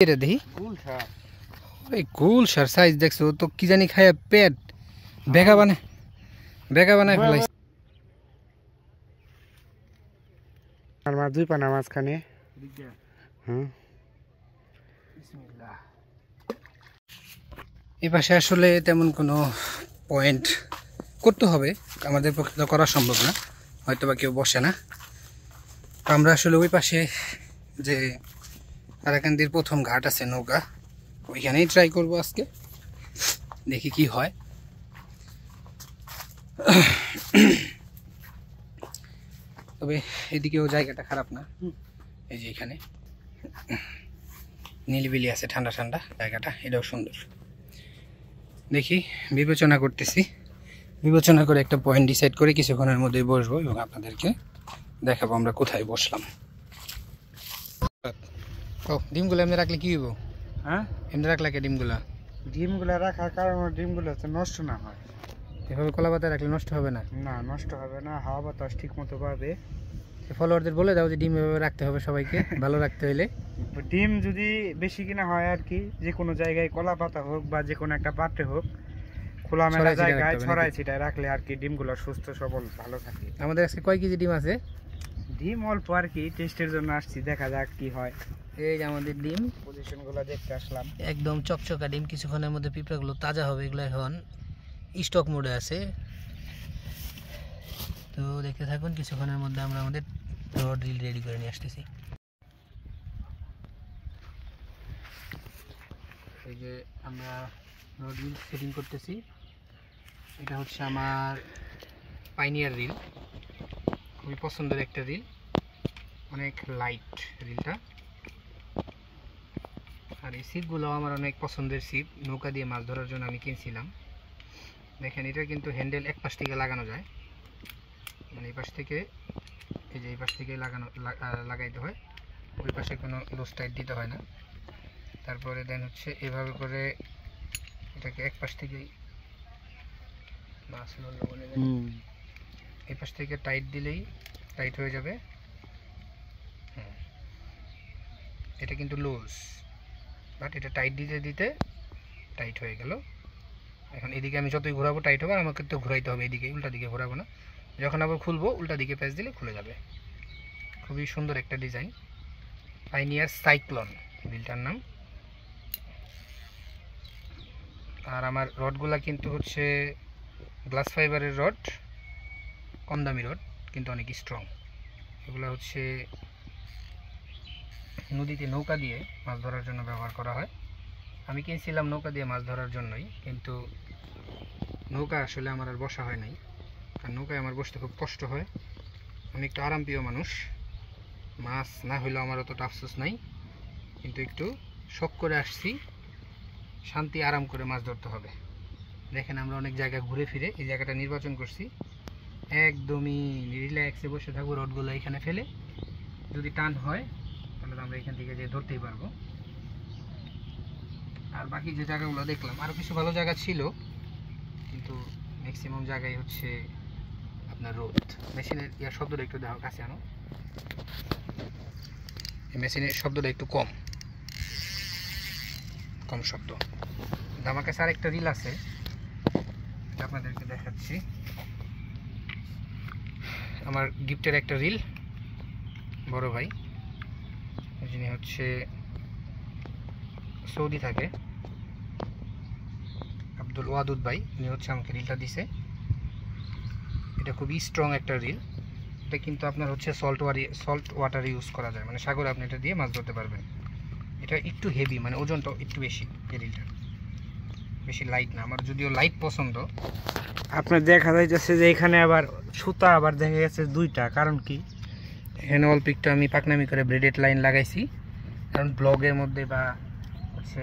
এটা দেখি গুলশার সাইজ দেখছো তো কি জানি খায় পেট বেগা বানায় ফেলাইছে। আর দুই পানা মাঝখানে এই পাশে আসলে তেমন কোনো পয়েন্ট করতে হবে, আমাদের পক্ষে তো করা সম্ভব না, হয়তো বা কেউ বসে না। আমরা আসলে ওই পাশে যে আরাকান্দির প্রথম ঘাট আছে নৌকা, ওইখানেই ট্রাই করব আজকে, দেখি কি হয়। তবে এদিকেও জায়গাটা খারাপ না, এই যে এখানে নীলবিলি আছে, ঠান্ডা ঠান্ডা জায়গাটা, এটাও সুন্দর। দেখি বিবেচনা করতেছি, বিবেচনা করে একটা পয়েন্ট ডিসাইড করে কিছুক্ষণের মধ্যেই বসবো এবং আপনাদেরকে দেখাবো আমরা কোথায় বসলাম। ও ডিমগুলো এমনি রাখলে কি হইব? হ্যাঁ এমনি রাখলে কে ডিমগুলো রাখার কারণ ডিমগুলো তো নষ্ট না হয়। এভাবে কলা পাতায় রাখলে নষ্ট হবে না? না, নষ্ট হবে না, হাওয়া বাতাস ঠিক মতো পাবে। ফলোয়ারদের বলে দাও যে ডিম এভাবে রাখতে হবে সবাইকে, ভালো রাখতে হইলে। ডিম যদি বেশি কিনা হয় আর কি, যে কোনো জায়গায় কলা পাতা হোক বা যে কোনো একটা পাত্রে হোক, খোলামেলা জায়গায় ছড়াই ছিটায় রাখলে আর কি ডিমগুলো সুস্থ সবল ভালো থাকে। আমাদের আজকে কয় কেজি ডিম আছে? ডিম অল্প আর কি, টেস্টের জন্য আসছি, দেখা যাক কি হয়। এই যে আমাদের ডিম পজিশনগুলো দেখতে আসলাম, একদম চকচকা ডিম। কিছুক্ষণের মধ্যে পিঁপড়াগুলো তাজা হবে, এগুলো এখন স্টক মোডে আছে, তো দেখতে থাকুন। কিছুক্ষণের মধ্যে আমরা আমাদের রড রিল রেডি করে নিয়ে আসতেছি। এই যে আমরা রড রিল সেটিং করতেছি, এটা হচ্ছে আমার পাইনিয়ার রিল, খুবই পছন্দের একটা রিল, অনেক লাইট রিলটা। আর এই সিপগুলো আমার অনেক পছন্দের সিপ, নৌকা দিয়ে মাছ ধরার জন্য আমি কিনছিলাম। দেখেন এটা কিন্তু হ্যান্ডেল এক পাশ থেকে লাগানো যায়, মানে এই পাশ থেকে, এই যে এই পাশ থেকে লাগাইতে হয়, ওই পাশে কোনো লুজ টাইট দিতে হয় না। তারপরে দেন হচ্ছে এভাবে করে এটাকে এক পাশ থেকেই মাছ এই পাশ থেকে টাইট দিলেই টাইট হয়ে যাবে। এটা কিন্তু লুজ, বাট এটা টাইট দিতে দিতে টাইট হয়ে গেল। এখন এদিকে আমি যতই ঘোরাবো টাইট হবে, আর আমাকে তো ঘোরাইতে হবে এদিকে, উল্টা দিকে ঘোরাবো না। যখন আবার খুলবো উল্টা দিকে প্যাঁচ দিলে খুলে যাবে। খুবই সুন্দর একটা ডিজাইন, পাইনিয়ার সাইক্লোন রিলটার নাম। আর আমার রডগুলা কিন্তু হচ্ছে গ্লাস ফাইবারের রড, কম দামি রড কিন্তু অনেক স্ট্রং। এগুলো হচ্ছে নদীতে নৌকা দিয়ে মাছ ধরার জন্য ব্যবহার করা হয়। আমি কিনছিলাম নৌকা দিয়ে মাছ ধরার জন্যই, কিন্তু নৌকা আসলে আমার আর বসা হয় নাই, কারণ নৌকায় আমার বসতে খুব কষ্ট হয়। আমি একটু আরামপ্রিয় মানুষ, মাছ না হইলেও আমার অতটা আফসোস নাই, কিন্তু একটু শখ করে আসছি, শান্তি আরাম করে মাছ ধরতে হবে। দেখেন আমরা অনেক জায়গা ঘুরে ফিরে এই জায়গাটা নির্বাচন করছি, একদমই রিল্যাক্সে বসে থাকবো, রডগুলো এখানে ফেলে যদি টান হয় তাহলে আমরা এখান থেকে যে ধরতেই পারবো। আর বাকি যে জায়গাগুলো দেখলাম, আরও কিছু ভালো জায়গা ছিল, কিন্তু ম্যাক্সিমাম জায়গায় হচ্ছে আপনার রোদ। মেশিনের ইয়ার শব্দটা একটু দেখো, কাছে আনো, মেশিনের শব্দটা একটু কম শব্দ। আমার কাছে আরেকটা রিল আছে, আপনাদেরকে দেখাচ্ছি। আমার গিফটের একটা রিল, বড় ভাই, যিনি হচ্ছে সৌদি থাকে, আব্দুল ওয়াদুদ ভাই, উনি হচ্ছে আমাকে রিলটা দিছে। এটা খুবই স্ট্রং একটা রিল, এটা কিন্তু আপনার হচ্ছে সল্ট ওয়াটার ইউজ করা যায়, মানে সাগরে আপনি এটা দিয়ে মাছ ধরতে পারবেন। এটা একটু হেভি, মানে ওজনটাও একটু বেশি, এই রিলটা বেশি লাইট না, আমার যদিও লাইট পছন্দ। আপনার দেখা যাইতেছে যে এখানে আবার সুতা আবার দেখা গেছে দুইটা, কারণ কি? এখানে অল্প একটু আমি পাকনামি করে ব্রেডেড লাইন লাগাইছি, কারণ ব্লগের মধ্যে বা হচ্ছে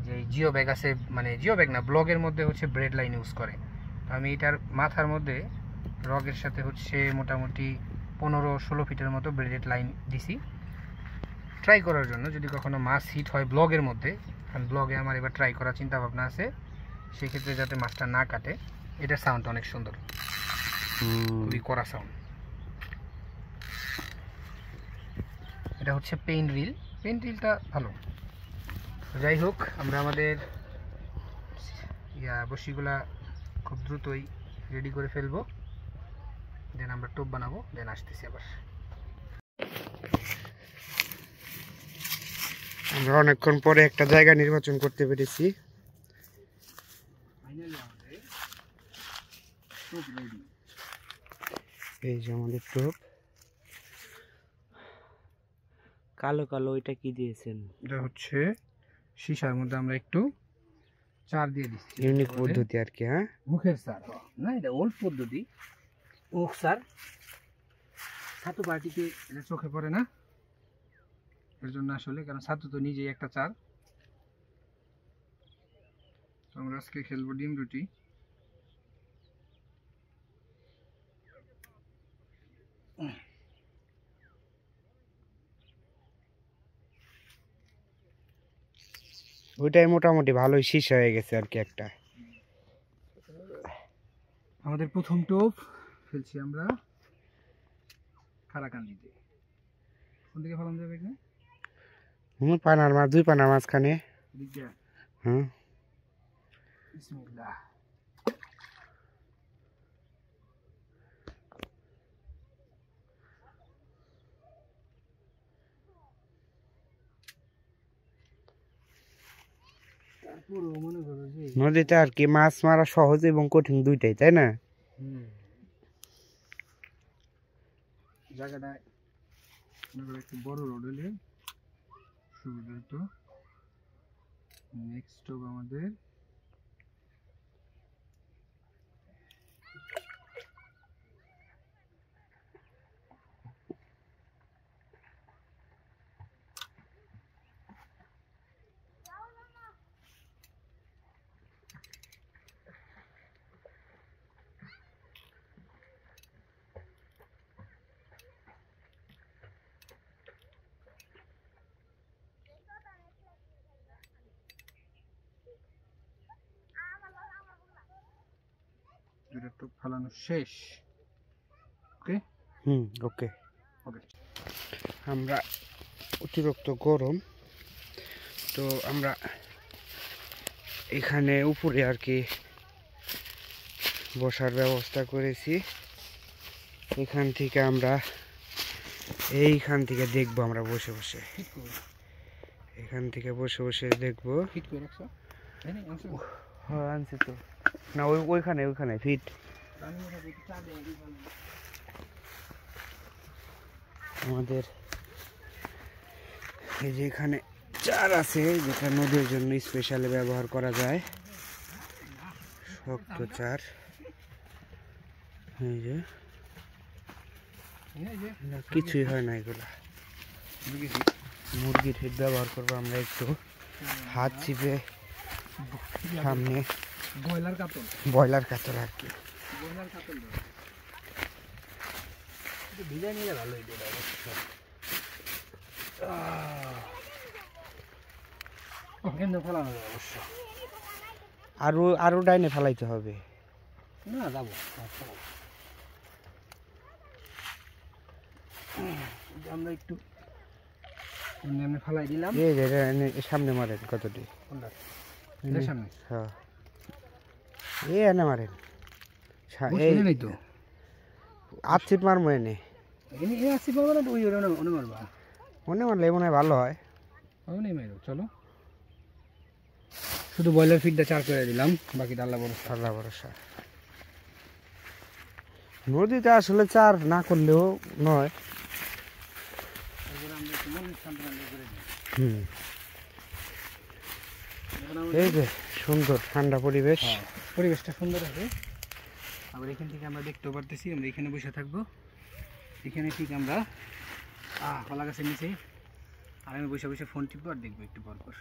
যে জিও ব্যাগ আছে, মানে জিও ব্যাগ না, ব্লগের মধ্যে হচ্ছে ব্রেড লাইন ইউজ করে। আমি এটার মাথার মধ্যে রগের সাথে হচ্ছে মোটামুটি 15-16 ফিটের মতো ব্রেডেড লাইন দিছি, ট্রাই করার জন্য যদি কখনো মাছ হিট হয় ব্লগের মধ্যে, কারণ ব্লগে আমার এবার ট্রাই করার চিন্তা ভাবনা আছে, সেক্ষেত্রে যাতে মাছটা না কাটে। এটার সাউন্ডটা অনেক সুন্দর, খুবই কড়া সাউন্ড। এটা হচ্ছে পেইন রিলটা ভালো, যাই হোক, আমরা আমাদের বড়শিগুলা খুব দ্রুতই রেডি করে ফেলবো, দেন আমরা টোপ বানাবো, দেন আসতেছি আবার। আমরা অনেকক্ষণ পরে একটা জায়গা নির্বাচন করতে পেরেছি। এই যে আমাদের টোপ। কালো কালো ওইটা কি দিয়েছেন? এটা হচ্ছে সীসার মধ্যে আমরা একটু চার দিয়ে দিচ্ছি, ইউনিক পদ্ধতি আর কি। হ্যাঁ, মুখের চার না, এটা ওল্ড পদ্ধতি। মুখ চার ছাতু পার্টিতে এটা চোখে পড়ে না, এর জন্য আসলে, কারণ ছাতু তো নিজেই একটা চার। তো আমরা আজকে খেলবো ডিম রুটি। ওইটাই মোটামুটি ভালোই শীষ হয়ে গেছে আর কি একটা। আমাদের প্রথম টোপ ফেলছি আমরা খারাকান্দিতে। কোন দিকে ফেলানো যাবে এখানে? পানার মাছ, দুই পানার মাঝখানে। হ্যাঁ, বিসমিল্লাহ। নদীতে আর কি মাছ মারা সহজ এবং কঠিন দুইটাই, তাই না? জায়গাটা একটু বড় রোড হলে সুবিধা হতো। নেক্সট হবে আমাদের দুটো টোপ ফেলানো শেষ। ওকে ওকে। ওকে, আমরা অতিরিক্ত গরম, তো আমরা এখানে উপরে আর কি বসার ব্যবস্থা করেছি। এখান থেকে আমরা এইখান থেকে দেখবো, আমরা বসে বসে এখান থেকে বসে বসে দেখবো। ফিট করে রাখছো? হ্যাঁ, আনছি তো। না, ওইখানে ওইখানে ফিট। আমাদের এই যে এখানে চার আছে, যেটা নদীর জন্য স্পেশালি ব্যবহার করা যায়, শক্ত চার। এই যে কিছুই হয় না এগুলা। মুরগির হিট ব্যবহার করবো আমরা, একটু হাত চিপে সামনে ব্রয়লার কাতল আর কি। আরো ডাইনে ফেলাইতে হবে না, যাবো আমরা একটু এমনি ফেলাই দিলাম। এই যে সামনে মারেন কতটি? সামনে হ্যাঁ, এই এনে মারেন। নেই তো আচ্ছিপ মারবো এনে। মনে মারলে মনে হয় ভালো হয়। চলো, শুধু ব্রয়লার ফিডটা চার করে দিলাম, বাকিটা আল্লাহ ভরসা। নদীতে আসলে চার না করলেও নয়। এই যে সুন্দর ঠান্ডা পরিবেশ, পরিবেশটা সুন্দর আছে। আবার এখান থেকে আমরা দেখতেও পারতেছি, আমরা এখানে বসে থাকবো। এখানে ঠিক আমরা কলা গাছের নিচে, আর আমি বসে বসে ফোন টিপবো আর দেখবো একটু পর পর।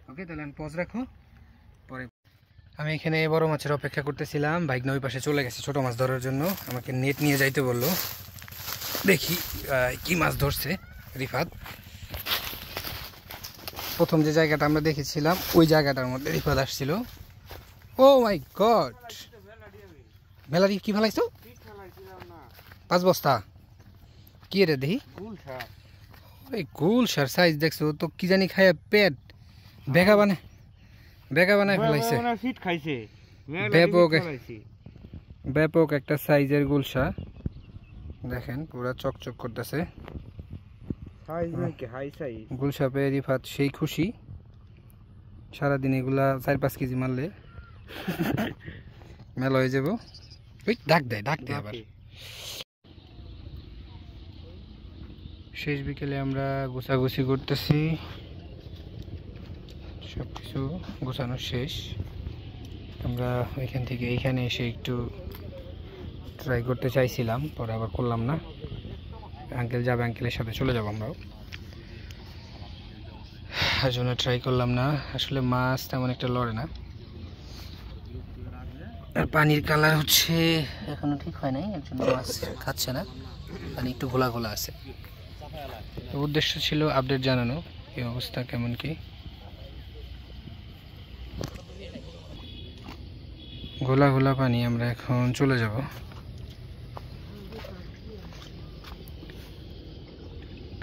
ওকে, তাহলে আমি পজ রাখো, পরে। আমি এখানে বড় মাছের অপেক্ষা করতেছিলাম, বাইক নই পাশে চলে গেছে ছোট মাছ ধরার জন্য। আমাকে নেট নিয়ে যাইতে বললো, দেখি কি মাছ ধরছে রিফাত। প্রথম যে জায়গাটা আমরা দেখেছিলাম ওই জায়গাটার মধ্যে রিফাত আসছিল। ও মাই গড, মেলারি কি ফেলাইছো? 5 বস্তা কি রে দেখি? গুলশার সাইজ দেখছো তো, কি জানি খায় পেট বেগা বানায় ফেলাইছে। ফিট খাইছে ব্যাপক একটা সাইজের গুলশা দেখেন, পুরা চকচক করতেছে। গুলশা পেয়ে রিফাত সেই খুশি, সারাদিন এগুলা 4-5 কেজি মারলে মেলা হয়ে যাবো। ডাক দেয় আবার। শেষ বিকেলে আমরা গোছাগুছি করতেছি, সবকিছু গোছানো শেষ। আমরা ওইখান থেকে এইখানে এসে একটু ট্রাই করতে চাইছিলাম, পরে আবার করলাম না। আঙ্কেল যাবে, আঙ্কেলের সাথে চলে যাবো আমরাও, তার জন্য ট্রাই করলাম না। আসলে মাছ তেমন একটা লড়ে না, আর পানির কালার হচ্ছে এখনো ঠিক হয় নাই, এর জন্য মাছ খাচ্ছে না, পানি একটু ঘোলা ঘোলা আছে। তো উদ্দেশ্য ছিল আপডেট জানানো, কি অবস্থা কেমন কি। ঘোলা ঘোলা পানি, আমরা এখন চলে যাব।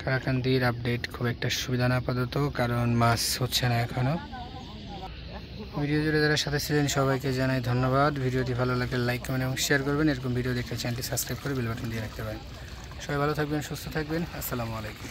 কারাকান্দির আপডেট খুব একটা সুবিধা না আপাতত, কারণ মাছ হচ্ছে না এখনো। ভিডিও জুড়ে যারা সাথে ছিলেন সবাইকে জানাই ধন্যবাদ। ভিডিওটি ভালো লাগলে লাইক কমেন্ট এবং শেয়ার করবেন। এরকম ভিডিও দেখতে চ্যানেলটি সাবস্ক্রাইব করে বেল বাটন দিয়ে রাখতে পারেন। সবাই ভালো থাকবেন, সুস্থ থাকবেন। আসসালামু আলাইকুম।